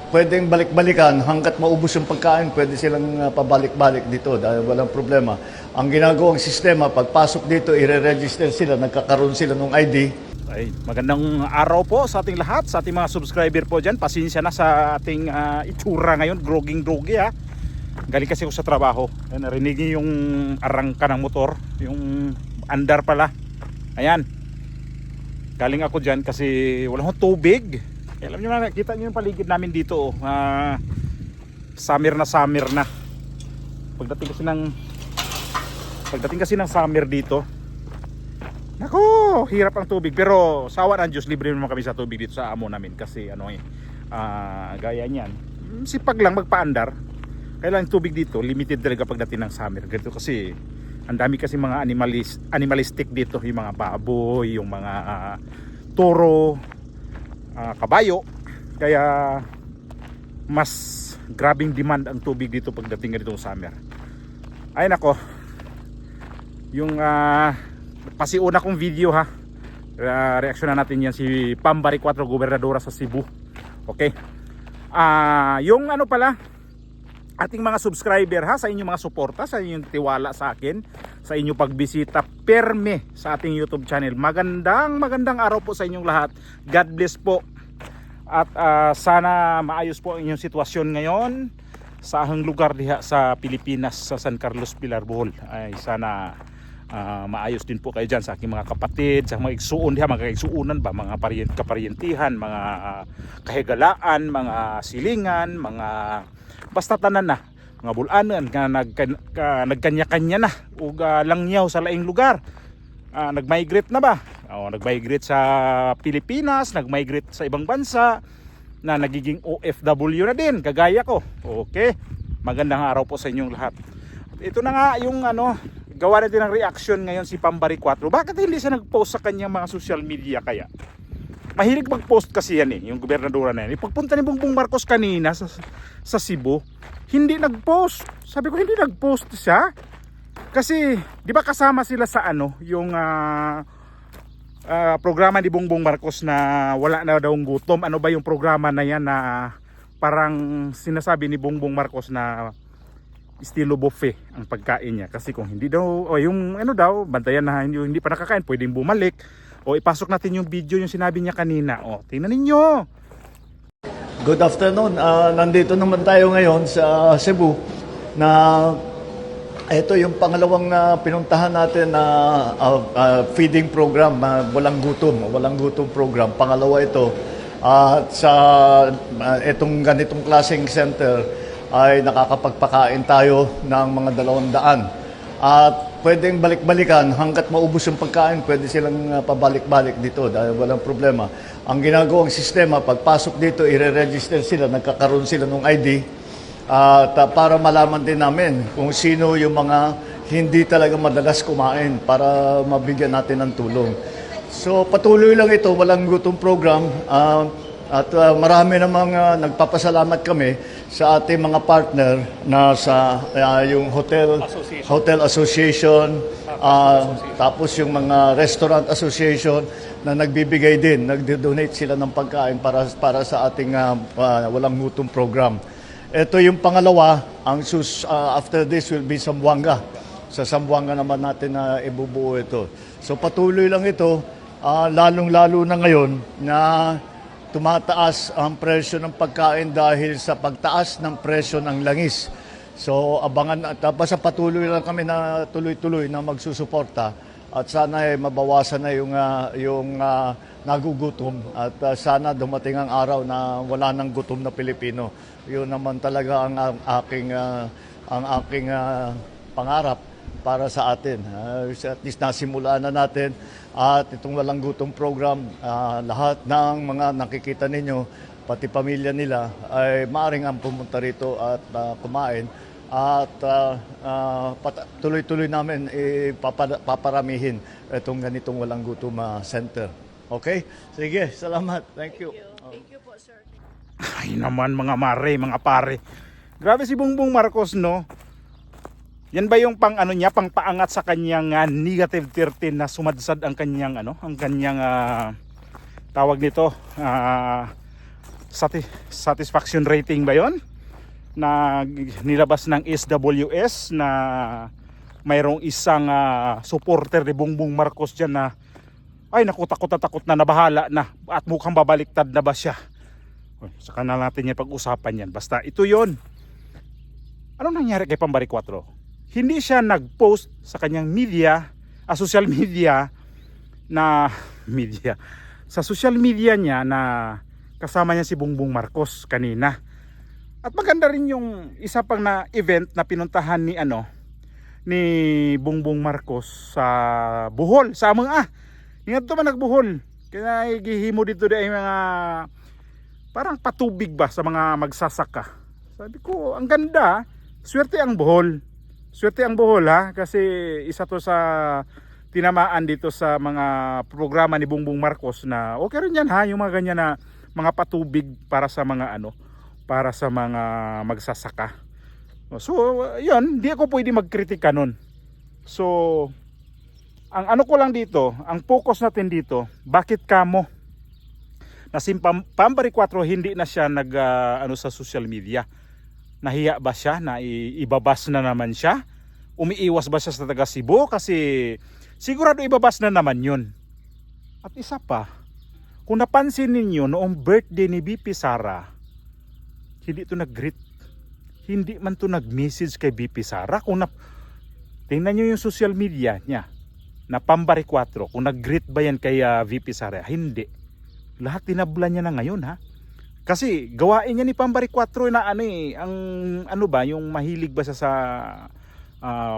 pwedeng balik-balikan hanggat maubos yung pagkain, pwede silang pabalik-balik dito dahil walang problema. Ang ginagawang sistema, pagpasok dito, i-register sila, nagkakaroon sila ng ID. Ay, magandang araw po sa ating lahat, sa ating mga subscriber po dyan. Pasensya na sa ating itsura ngayon, groging-grogi ha. Galing kasi ako sa trabaho. Narinig niyo yung arangka ng motor, yung andar pala. Ayan. Galing ako dyan kasi wala akong tubig. Alam niyo na, nakita niyo yung paligid namin dito. Summer na. Pagdating kasi ng summer dito, nako, hirap ang tubig. Pero sawa ng Diyos, libre naman kami sa tubig dito sa amo namin. Kasi gaya niyan, sipag lang magpaandar. Kailangan tubig dito, limited talaga pagdating ng summer. Ganito kasi, ang dami kasi mga animalistic dito. Yung mga baboy, yung mga toro, kabayo. Kaya mas grabing demand ang tubig dito pagdating ganitong summer. Ay nako, yung pasiuna kong video ha, reaksyonan natin yan si Pambari 4, gobernadora sa Cebu. Okay, yung ano pala, ating mga subscriber ha, sa inyong mga suporta, sa inyong tiwala sa akin, sa inyong pagbisita perme sa ating YouTube channel. Magandang araw po sa inyong lahat. God bless po. At sana maayos po ang inyong sitwasyon ngayon sa ahang lugar diha sa Pilipinas, sa San Carlos, Pilar, Bohol. Ay sana maayos din po kayo dyan sa aking mga kapatid, sa mga igsuon diha, mga igsuunan ba, mga kaparyentihan, mga kahigalaan, mga silingan, mga basta tanan na, mga bulanan nga nagkanya-kanya na ug langyaw sa laing lugar. Nag-migrate na ba? Nag-migrate sa Pilipinas, nag-migrate sa ibang bansa, na nagiging OFW na din, kagaya ko. Okay, magandang araw po sa inyong lahat. Ito na nga yung gawa natin ng reaction ngayon si Pambari 4. Bakit hindi siya nag-post sa kanyang mga social media kaya? Mahilig mag-post kasi yan yung gobernadora na yan. Pagpunta ni Bongbong Marcos kanina sa Cebu, hindi nag-post. Sabi ko, hindi nag-post siya. Kasi, di ba kasama sila sa yung programa ni Bongbong Marcos na wala na daw gutom. Ano ba yung programa na yan na parang sinasabi ni Bongbong Marcos na estilo buffet ang pagkain niya. Kasi kung hindi daw, yung bantayan na hindi pa nakakain, pwedeng bumalik. Ipasok natin yung video yung sinabi niya kanina. Tingnan ninyo. Good afternoon. Nandito naman tayo ngayon sa Cebu na ito yung pangalawang pinuntahan natin na feeding program, walang gutom program. Pangalawa ito. Sa itong ganitong klaseng center ay nakakapagpakain tayo ng mga 200. At pwedeng balik-balikan hanggat maubos yung pagkain, pwede silang pabalik-balik dito dahil walang problema. Ang ginagawang sistema, pagpasok dito, i-register sila, nagkakaroon sila ng ID para malaman din namin kung sino yung mga hindi talaga madalas kumain para mabigyan natin ng tulong. So patuloy lang ito, walang gutom program. At marami namang nagpapasalamat kami sa ating mga partner na sa yung Hotel Association, tapos yung mga Restaurant Association na nagbibigay din, nagdo-donate sila ng pagkain para sa ating walang gutom program. Ito yung pangalawa, after this will be Zamboanga. Sa Zamboanga naman natin na ibubuo ito. So patuloy lang ito, lalong-lalo na ngayon na tumataas ang presyo ng pagkain dahil sa pagtaas ng presyo ng langis. So abangan at basta patuloy lang kami na tuloy-tuloy na magsusuporta at sana ay mabawasan na yung nagugutom at sana dumating ang araw na wala nang gutom na Pilipino. Yun naman talaga ang aking pangarap para sa atin. At least nasimulaan na natin at itong walang gutom program, lahat ng mga nakikita ninyo, pati pamilya nila ay maaaring ang pumunta rito at kumain at tuloy-tuloy namin paparamihin itong ganitong walang gutom center. Okay? Sige, salamat. Thank you. Thank you po, sir. Ay naman mga mare, mga pare. Grabe si Bongbong Marcos, no? Yan ba yung pang paangat sa kanyang negative 13 na sumadsad ang kanyang tawag nito, satisfaction rating ba yon na nilabas ng SWS na mayroong isang supporter ni Bongbong Marcos dyan na ay naku, takot na nabahala na at mukhang babaliktad na ba siya. Saka na natin yan pag-usapan yan. Basta ito yon. Anong nangyari kay Pambari 4? Hindi siya nag-post sa kanyang media, social media sa social media niya na kasama niya si Bongbong Marcos kanina. At maganda rin yung isa pang na event na pinuntahan ni Bongbong Marcos sa Bohol, sa amang Ingat to man nagbuhol. Kaya gihimo dito ay mga parang patubig ba sa mga magsasaka. Sabi ko, ang ganda. Swerte ang Bohol. Swerte ang Bohol kasi isa to sa tinamaan dito sa mga programa ni Bongbong Marcos na okay rin yan yung mga ganyan na mga patubig para sa mga para sa mga magsasaka. So, yun, hindi ako pwede magkritika nun. So, ang ko lang dito, ang focus natin dito, bakit kamo na si Pambari 4 hindi na siya nag sa social media? Nahiya ba siya na ibabas na naman siya? Umiiwas ba siya sa taga Cebu? Kasi sigurado ibabas na naman yun. At isa pa, kung napansin ninyo noong birthday ni BP Sara, hindi to nag-greet. Hindi man to nag-message kay BP Sara. Tingnan nyo yung social media niya na Pambari 4, kung nag-greet ba yan kay VP Sara? Hindi. Lahat tinabla niya na ngayon Kasi gawain niya ni Pambari 4 na yung mahilig ba siya sa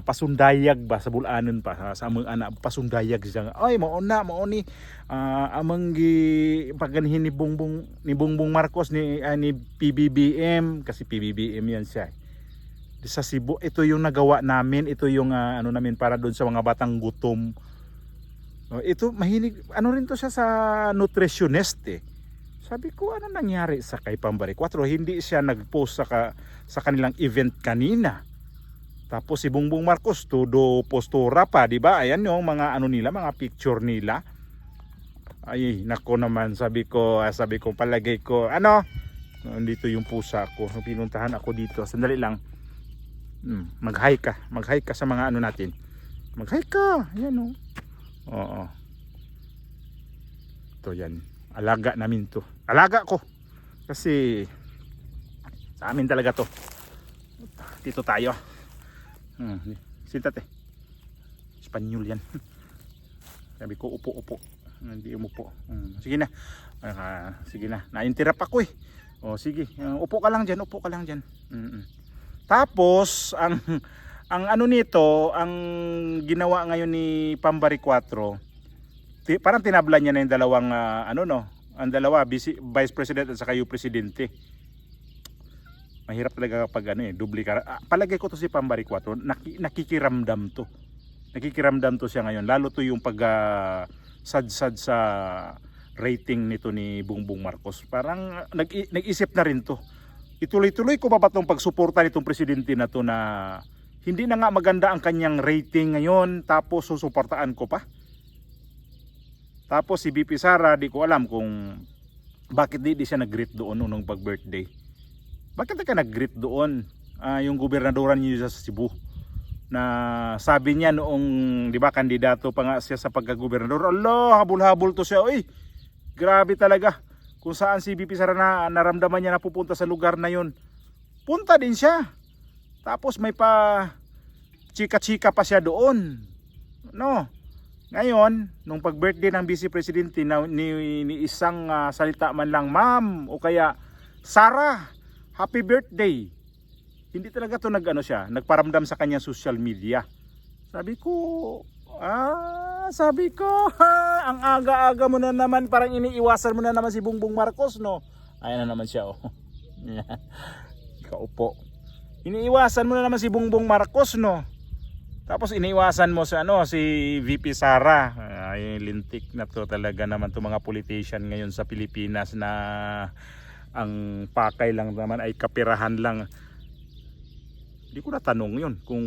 pasundayag ba sa bulanon pa sa among pasundayag siya. Ay mao ni amang paganhin ni Bongbong Marcos ni PBBM kasi PBBM yan siya. Sa Cebu, ito yung nagawa namin, ito yung namin para doon sa mga batang gutom. Ito mahilig, rin to siya sa nutritionist Sabi ko, ano nangyari sa kay Pambari 4? Hindi siya nag-post sa kanilang event kanina. Tapos si Bongbong Marcos todo postura pa, di ba? Ayan yung mga mga picture nila. Ay, nako naman, sabi ko palagay ko, nandito yung pusa ko. Pinuntahan ako dito. Sandali lang. Mag-hike ka sa mga natin. Mag-hike ka. Ayan Oo. Ito yan. Alaga namin to. Alaga ko. Kasi sa amin talaga to. Dito tayo. Sintate. Espanyol yan. Sabi ko upo. Hindi umupo. Sige na. Sige na. Na-interrupt ako sige. Upo ka lang dyan. Tapos ang nito, ang ginawa ngayon ni Pambari 4, parang tinabla niya na yung dalawang ang dalawa Vice President at saka yung Presidente. Mahirap talaga kapag dubli ka. Palagay ko to si Pambari 4, nakikiramdam to. Nakikiramdam to siya ngayon, lalo to yung pag sadsad sa rating nito ni Bongbong Marcos. Parang nag-isip na rin to. Ituloy-tuloy ko ba itong pagsuporta nitong presidente na to na hindi na nga maganda ang kanyang rating ngayon tapos susuportaan ko pa? Tapos si BP Sara, di ko alam kung bakit di siya nag-greet doon nung pag-birthday. Bakit ka nag-greet doon? Yung gobernadoran niyo sa Cebu na sabi niya noong, di ba, kandidato pa nga siya sa pagka-gobernador. Allah, habol-habol to siya. Uy, grabe talaga. Kung saan si BP Sara na naramdaman niya na pupunta sa lugar na yun, punta din siya. Tapos may pa chika-chika pa siya doon. Ngayon, nung pag-birthday ng Vice Presidente ni isang salita man lang, ma'am, o kaya Sara, happy birthday. Hindi talaga to nagparamdam sa kanya social media. Sabi ko, ang aga-aga mo na naman, parang iniiwasan mo na naman si Bongbong Marcos, Ayan na naman siya, Kaupo. Iniiwasan mo na naman si Bongbong Marcos, Tapos iniiwasan mo si VP Sara. Ay, lintik na to talaga naman to mga politician ngayon sa Pilipinas na ang pakay lang naman ay kapirahan lang. Hindi ko natanong yun kung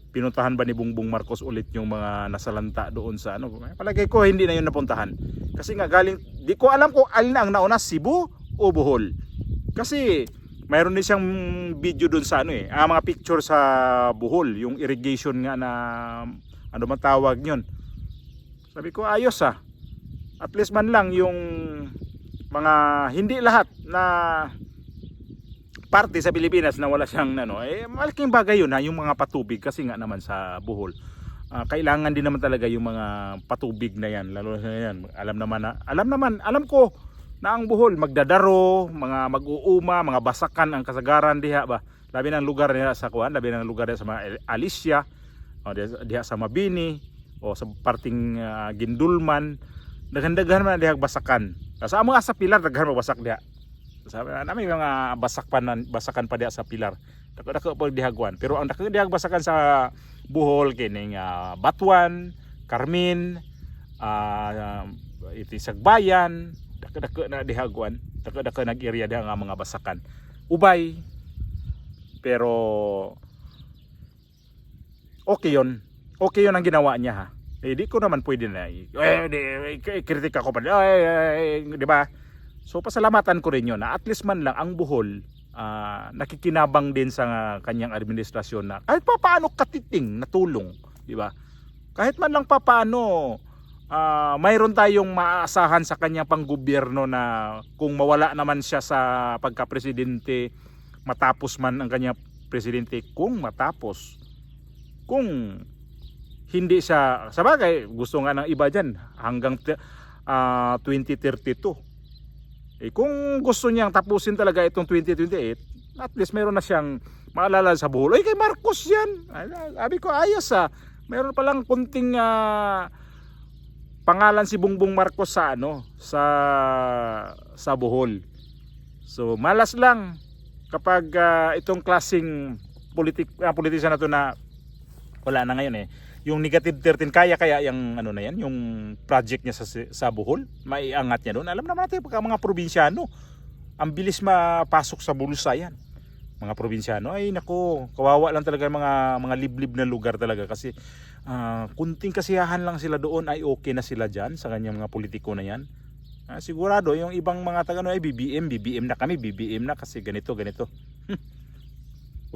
pinuntahan ba ni Bongbong Marcos ulit yung mga nasalanta doon sa Palagay ko hindi na yun napuntahan. Kasi nga galing, di ko alam kung alin ang nauna, Cebu o Bohol? Kasi mayroon din siyang video doon sa mga picture sa Bohol, yung irrigation nga na ano man tawag yun. Sabi ko ayos at least man lang yung mga hindi lahat na parte sa Pilipinas na wala siyang malaking bagay yun yung mga patubig kasi nga naman sa Bohol. Kailangan din naman talaga yung mga patubig na yan, lalo na yan. Alam ko na ang Bohol magdadaro, mga mag-uuma, mga basakan ang kasagaran diha ba. Labi ng lugar diha sa Kuan, labi ng lugar diha sa mga Alicia, o diha sa Mabini, o sa parting Gindulman, daghan-daghan man diha basakan. Sa mga sa Pilar daghan basak diha. Sabi namin mga basakan pa diha sa Pilar. Dako-dako pa dihagwan. Pero ang dako dihag basakan sa Bohol kining Batuan, Carmen, iti Sagbayan, dako-dako na dihagwan, dako-dako nag-area diha nga mga basakan. Ubay. Pero okay yun. Okay yun ang ginawa niya di ko naman pwede na kritika ko pa. Di ba? So pasalamatan ko rin yun na at least man lang ang Bohol nakikinabang din sa kanyang administrasyon na kahit pa paano katiting na tulong, di ba? Kahit man lang pa paano mayroon tayong maaasahan sa kanyang panggobyerno na kung mawala naman siya sa pagka-presidente, matapos man ang kanyang presidente, kung hindi siya, sabagay gusto nga ng iba dyan hanggang 2032. Kung gusto niyang tapusin talaga itong 2028, at least meron na siyang maalala sa Bohol. Kay Marcos yan. Sabi ko ayos meron pa lang kunting pangalan si Bongbong Marcos sa sa Bohol. So malas lang kapag itong klaseng politician na to na wala na ngayon yung negative 13 kaya yung na yan, yung project niya sa Bohol, maiangat niya doon. Alam naman natin pagka mga probinsyano, ang bilis mapasok sa bulsa yan. Mga probinsyano, ay nako, kawawa lang talaga mga liblib na lugar talaga kasi kunting kasiyahan lang sila doon ay okay na sila dyan sa kanyang mga politiko na yan. Sigurado yung ibang mga taga ay BBM na kami, BBM na kasi ganito.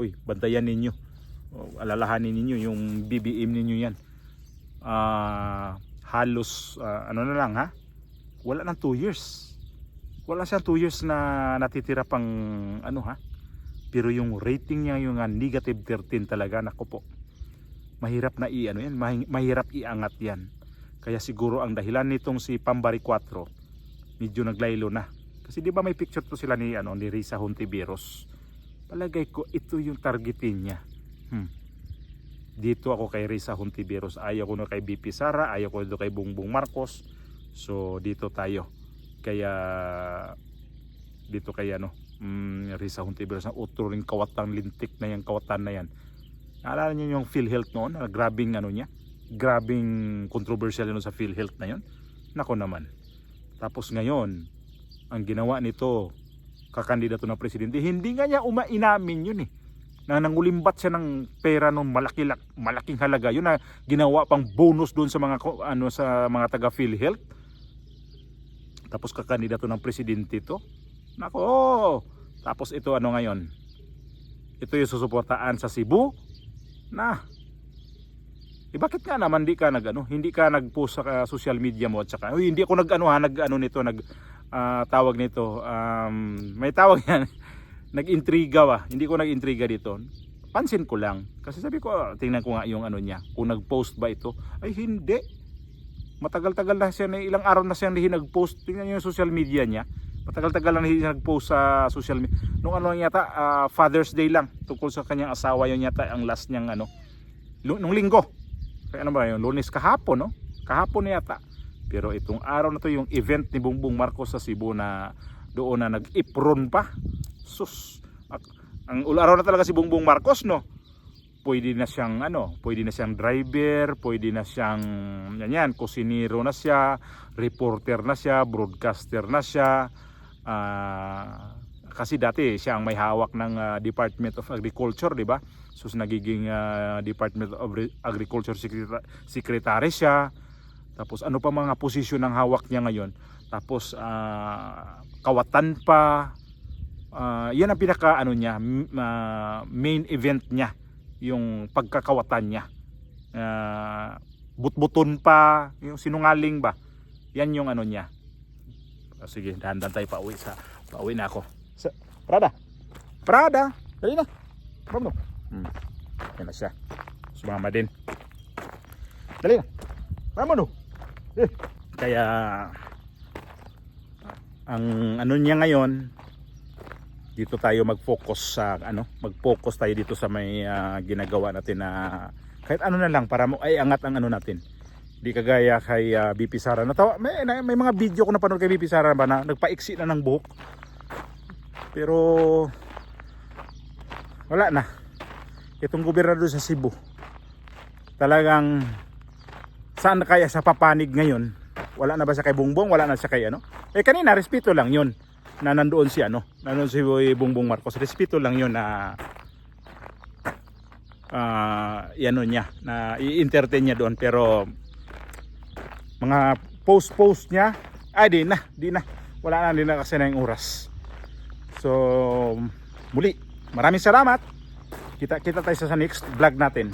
Uy, bantayan ninyo. Alalahanin ninyo yung BBM ninyo yan. Halos na lang wala nang 2 years. Wala siyang 2 years na natitira pang pero yung rating niya yung negative 13 talaga, nako po. Mahirap na yan, mahirap iangat yan. Kaya siguro ang dahilan nitong si Pambari 4 medyo naglaylo na. Kasi di ba may picture to sila ni Risa Hontiveros. Palagay ko ito yung targetin niya. Dito ako kay Risa Hontiveros, ayaw ko na kay BP Sara, ayaw ko dito kay Bongbong Marcos. So dito tayo. Kaya dito kay Risa Hontiveros na uturing kawatang lintik na yung kawatan na yan. Naalala niyo yung PhilHealth noon, grabing grabing controversial sa PhilHealth na yon. Nako naman. Tapos ngayon, ang ginawa nito kakandidato na presidente, hindi nga niya inamin yun na nangulimbat siya ng pera ng malaking halaga yun na ginawa pang bonus doon sa mga sa mga taga PhilHealth. Tapos kakandidato ng presidente ito. Nako. Tapos ito ngayon? Ito yung susuportaan sa Cebu na bakit nga naman hindi ka nag-post sa social media mo at saka hindi ako tawag nito may tawag yan nag-intriga hindi ko nag-intriga dito, pansin ko lang kasi sabi ko tingnan ko nga yung niya kung nag-post ba ito, ay hindi, matagal-tagal na siya, ilang araw na siya hindi nag-post. Tingnan niyo yung social media niya, matagal-tagal na hindi nag-post sa social media nung yata Father's Day lang tungkol sa kanyang asawa, yun yata ang last niyang nung linggo, kaya ba yung Lunes kahapon kahapon yata. Pero itong araw na to yung event ni Bongbong Marcos sa Cebu na doon na nag-ipron pa. Sus, ang araw na talaga si Bongbong Marcos pwede na siyang driver, pwede na siyang kusinero na siya, reporter na siya, broadcaster na siya. Kasi dati siya ang may hawak ng Department of Agriculture, di ba? So nagiging Department of Agriculture Secretary siya. Tapos ano pa mga posisyon ng hawak niya ngayon. Tapos kawatan pa. Yan ang pinaka ano niya, main event niya, yung pagkakawatan niya. Butbuton pa, yung sinungaling ba, yan yung ano niya. Sige, dahan-dahan tayo pauwi na ako. Prada, dali na. Vamos. Yan na siya. Sumama din. Dali na. Vamos. Kaya ang ano niya ngayon, dito tayo mag-focus sa mag-focus tayo dito sa may ginagawa natin na kahit ano na lang para ay angat ang ano natin. Di kagaya kay BP Sara. Natawa, may mga video ko napanood kay BP Sara ba na nagpaiksi na ng buhok. Pero wala na. Itong gobernador sa Cebu, talagang saan na kaya sa papanig ngayon? Wala na ba siya kay Bongbong? Wala na siya kay ano? Kanina respeto lang 'yon na nandoon si nandoon si Bongbong Marcos. Respeto lang 'yon na ano niya, na i-entertain niya doon, pero mga post niya di na wala na din na kasi na yung oras. So muli, maraming salamat. Kita tayo sa next vlog natin.